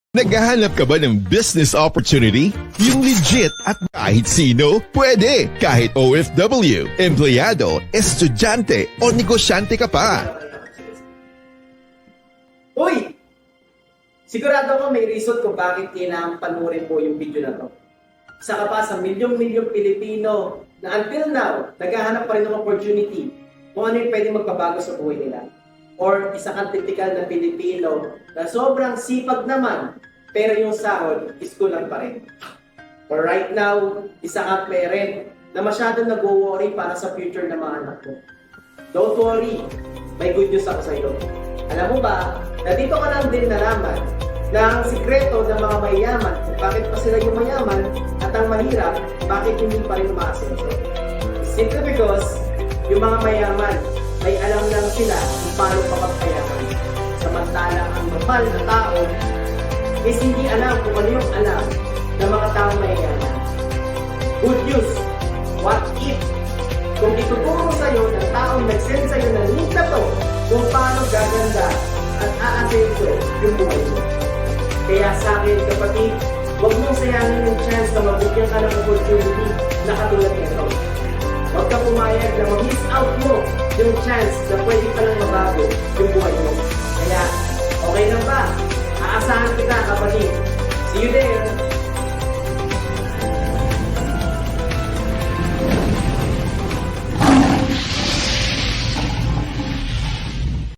Naghahanap ka ba ng business opportunity? Yung legit at kahit sino? Pwede! Kahit OFW, empleyado, estudyante o negosyante ka pa. Uy! Sigurado ko may reason kung bakit kailangan panurin po yung video na to. Isa ka pa sa milyong-milyong Pilipino na until now, naghahanap pa rin ng opportunity kung ano yung pwede magpabago sa buhay nila. Or isa kang typical na Pilipino na sobrang sipag naman, pero yung sahod is kulang pa rin. Or right now, isa kang parent na masyadong nag-worry para sa future ng mga anak mo. Don't worry, may good news ako sa iyo. Alam mo ba, na dito ka lang din nalaman na ang sikreto ng mga mayayaman kung bakit pa sila yung mayaman at ang mahirap, bakit hindi pa rin umaasenso. Simply because, yung mga mayaman, may alam lang sila kung paano kapagpayaman. Samantalang ang normal na tao is hindi alam kung ano yung alam ng mga taong mayayaman. Good news! What if? Kung ituturo sa'yo ng taong nag-send sa'yo ng link na to kung paano gaganda at aasenso yung buhay mo. Kaya sa akin, kapatid, huwag mong sayangin yung chance na mabigyan ka ng opportunity na katulad nito. Huwag ka pumayag na mag-miss out mo yung chance na pwede palang mabago yung buhay mo. Kaya, okay lang ba? Aasahan kita, kapatid. See you there!